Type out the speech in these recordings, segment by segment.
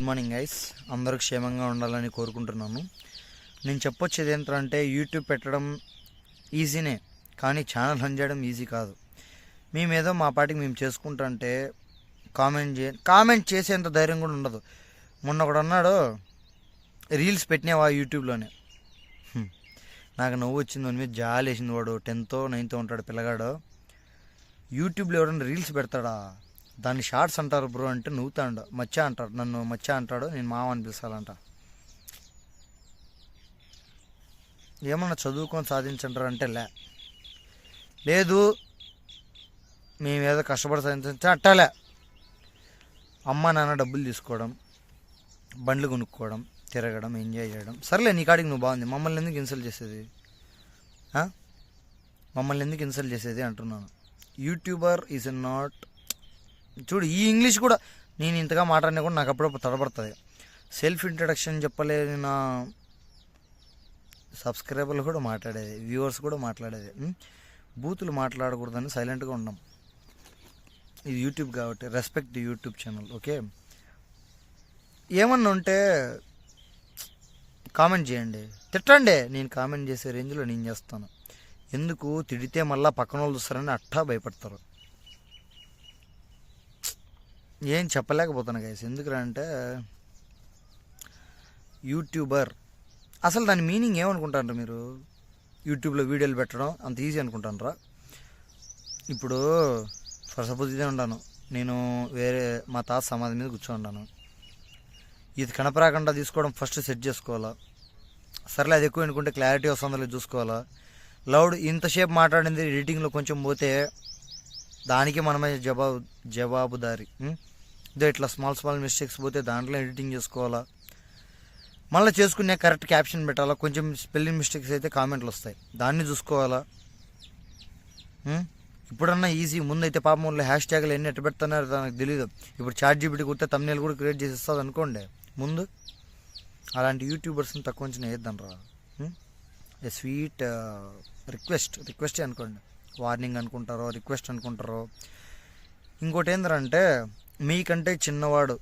Morning guys, అందరూ క్షేమంగా ఉండాలని కోరుకుంటున్నాను. నేను చెప్పొచ్చేది ఏంటంటే యూట్యూబ్ పెట్టడం ఈజీనే, కానీ ఛానల్ రన్ చేయడం ఈజీ కాదు. మేమేదో మా పాటికి మేము చేసుకుంటుంటే కామెంట్ చేసేంత ధైర్యం కూడా ఉండదు. మొన్న ఒకడు అన్నాడు, రీల్స్ పెట్టినావా యూట్యూబ్లోనే. నాకు నవ్వు వచ్చింది, వాని మీద జాలి వేసింది. వాడు 10th 9th ఉంటాడు పిల్లగాడు. యూట్యూబ్లో ఎవరైనా రీల్స్ పెడతాడా, దాన్ని షార్ట్స్ అంటారు బ్రో అంటే నవ్వుతాడు. మచ్చా అంటాడు, నన్ను మచ్చా అంటాడు, నేను మామ అని పిలుస్తానంట. ఏమన్నా చదువుకొని సాధించంటారు అంటే లేదు, మేమేదో కష్టపడి సాధించ అట్టాలే. అమ్మ నాన్న డబ్బులు తీసుకోవడం, బండ్లు కొనుక్కోవడం, తిరగడం, ఎంజాయ్ చేయడం. సర్లే నీ కాడికి నువ్వు బాగుంది, మమ్మల్ని ఎందుకు ఇన్సల్ట్ చేసేది? మమ్మల్ని ఎందుకు ఇన్సల్ట్ చేసేది అంటున్నాను. యూట్యూబర్ ఈజ్ నాట్, చూడు ఈ ఇంగ్లీష్ కూడా నేను ఇంతగా మాట్లాడినా కూడా నాకు అప్పుడప్పుడు తడబడుతుంది. సెల్ఫ్ ఇంట్రడక్షన్ చెప్పలేదు నా సబ్స్క్రైబర్లు కూడా మాట్లాడేది, వ్యూవర్స్ కూడా మాట్లాడేది. బూతులు మాట్లాడకూడదని సైలెంట్గా ఉన్నాం. ఇది యూట్యూబ్ కాబట్టి respect the YouTube channel. Okay, ఏమన్నా ఉంటే కామెంట్ చేయండి, తిట్టండి. నేను కామెంట్ చేసే రేంజ్లో నేను చేస్తాను. ఎందుకు తిడితే మళ్ళీ పక్కన వాళ్ళు చూస్తారని అట్టా భయపడతారు. ఏం చెప్పలేకపోతాను గైస్. ఎందుకంటే యూట్యూబర్ అసలు దాని మీనింగ్ ఏమనుకుంటారు మీరు? యూట్యూబ్లో వీడియోలు పెట్టడం అంత ఈజీ అనుకుంటారా? ఇప్పుడు ఫర్ సపోజ్ ఇదే ఉన్నాను నేను, వేరే మా తాత సమాధి మీద కూర్చోండాను. ఇది కనపరాకుండా తీసుకోవడం ఫస్ట్ సెట్ చేసుకోవాలా. సర్లే అది ఎక్కువ అనుకుంటే క్లారిటీ వస్తుందో లేదు చూసుకోవాలా. లౌడ్ ఇంతసేపు మాట్లాడింది ఎడిటింగ్లో కొంచెం పోతే దానికి మనమే జవాబుదారి. ఇదే ఇట్లా స్మాల్ మిస్టేక్స్ పోతే దాంట్లో ఎడిటింగ్ చేసుకోవాలా. మళ్ళీ చేసుకునే కరెక్ట్ క్యాప్షన్ పెట్టాలా. కొంచెం స్పెల్లింగ్ మిస్టేక్స్ అయితే కామెంట్లు వస్తాయి, దాన్ని చూసుకోవాలా. ఇప్పుడన్నా ఈజీ. ముందైతే పాపం వల్ల హ్యాష్ ట్యాగ్లు ఎన్ని ఎట్ట పెడుతున్నారు నాకు తెలియదు. ఇప్పుడు ChatGPT కుడితే తమ్నేల్ కూడా క్రియేట్ చేసి ఇస్తుంది అనుకోండి ముందు. అలాంటి యూట్యూబర్స్ని తక్కువ నుంచి వేద్దాం రా. ఏ స్వీట్ రిక్వెస్టే అనుకోండి. వార్నింగ్ అనుకుంటారో, రిక్వెస్ట్ అనుకుంటారో. ఇంకోటి ఏంటంటే, మీకంటే చిన్నవాడు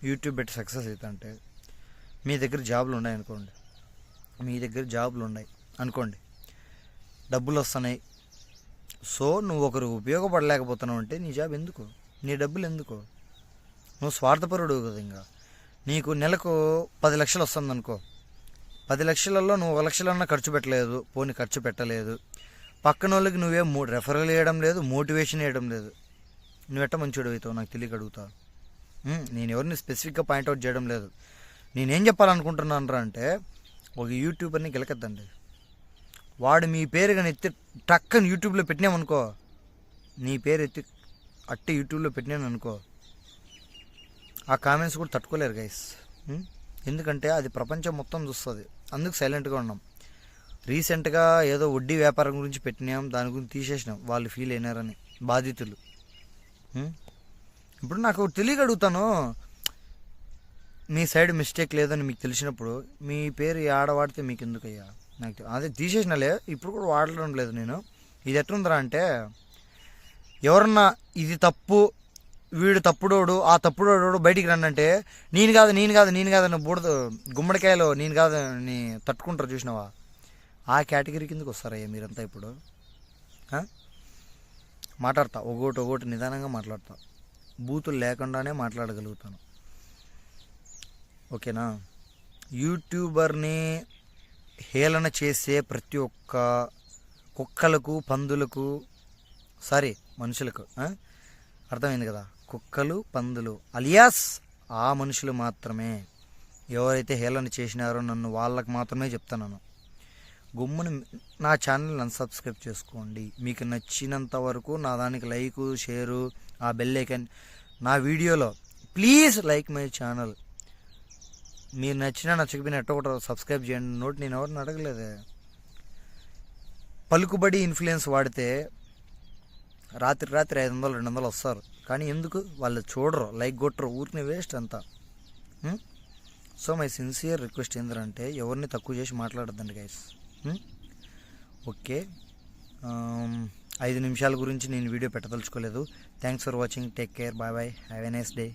యూట్యూబ్ పెట్టి సక్సెస్ అవుతుంటే మీ దగ్గర జాబులు ఉన్నాయి అనుకోండి, డబ్బులు వస్తున్నాయి. సో నువ్వు ఒకరు ఉపయోగపడలేకపోతున్నావు అంటే నీ జాబ్ ఎందుకు, నీ డబ్బులు ఎందుకు? నువ్వు స్వార్థపరుడు కదా. ఇంకా నీకు నెలకు 10 లక్షలు వస్తుంది అనుకో, 10 లక్షలలో నువ్వు 1 లక్షలన్నా ఖర్చు పెట్టలేదు, ఖర్చు పెట్టలేదు. పక్కన వాళ్ళకి నువ్వేం రెఫరల్ వేయడం లేదు, మోటివేషన్ వేయడం లేదు. నువ్వెట్ట మంచివాడు అవుతావు నాకు తెలియక అడుగుతా. నేను ఎవరిని స్పెసిఫిక్గా పాయింట్అవుట్ చేయడం లేదు. నేనేం చెప్పాలనుకుంటున్నాను అంటే, ఒక యూట్యూబర్ని గెలకద్దండి. వాడు మీ పేరు కానీ ఎత్తి టక్కని యూట్యూబ్లో పెట్టినామనుకో, నీ పేరు ఎత్తి అట్టి యూట్యూబ్లో పెట్టినాను అనుకో, ఆ కామెంట్స్ కూడా తట్టుకోలేరు గైస్. ఎందుకంటే అది ప్రపంచం మొత్తం చూస్తుంది. అందుకు సైలెంట్గా ఉన్నాం. రీసెంట్గా ఏదో వడ్డీ వ్యాపారం గురించి పెట్టినాం, దాని గురించి తీసేసినాం. వాళ్ళు ఫీల్ అయినారని బాధితులు. ఇప్పుడు నాకు తెలియక అడుగుతాను, మీ సైడ్ మిస్టేక్ లేదని మీకు తెలిసినప్పుడు మీ పేరు ఆడవాడితే మీకు ఎందుకయ్యా? నాకు అదే తీసేసినాలే, ఇప్పుడు కూడా వాడడం లేదు నేను. ఇది ఎట్లుందరా అంటే, ఎవరన్నా ఇది తప్పు, వీడు తప్పుడోడు, ఆ తప్పుడోడు బయటికి రండి అంటే నేను కాదు అని బూడదు గుమ్మడికాయలో నేను కాదు నీ తట్టుకుంటారు చూసినావా? ఆ కేటగిరీ కిందకి వస్తారయ్యా మీరంతా. ఇప్పుడు మాట్లాడతా, ఒకటి నిదానంగా మాట్లాడతా, బూతులు లేకుండానే మాట్లాడగలుగుతాను. ఓకేనా? యూట్యూబర్ని హేళన చేసే ప్రతి ఒక్క కుక్కలకు, పందులకు, మనుషులకు అర్థమైంది కదా? కుక్కలు, పందులు అలియాస్ ఆ మనుషులు మాత్రమే. ఎవరైతే హేళన చేసినారో నన్ను, వాళ్ళకి మాత్రమే చెప్తాను. గుమ్ముని నా ఛానల్ అన్సబ్స్క్రైబ్ చేసుకోండి. మీకు నచ్చినంత వరకు నా దానికి లైకు, షేరు, ఆ బెల్ ఐకాన్ నా వీడియోలో ప్లీజ్ లైక్ మై ఛానల్. మీరు నచ్చకపోయినా ఒకటి సబ్స్క్రైబ్ చేయండి. నేను ఎవరిని అడగలేదే. పలుకుబడి ఇన్ఫ్లుయెన్స్ వాడితే రాత్రి 500 200 వస్తారు, కానీ ఎందుకు వాళ్ళు చూడరు, లైక్ కొట్టరు, ఊరిని వేస్ట్ అంతా. సో మై సిన్సియర్ రిక్వెస్ట్ ఏంటంటే, ఎవరిని తక్కువ చేసి మాట్లాడద్దండి గైస్. ఓకే, 5 నిమిషాల గురించి నేను వీడియో పెట్టదలుచుకోలేదు. Thanks for watching, take care, bye bye, have a nice day.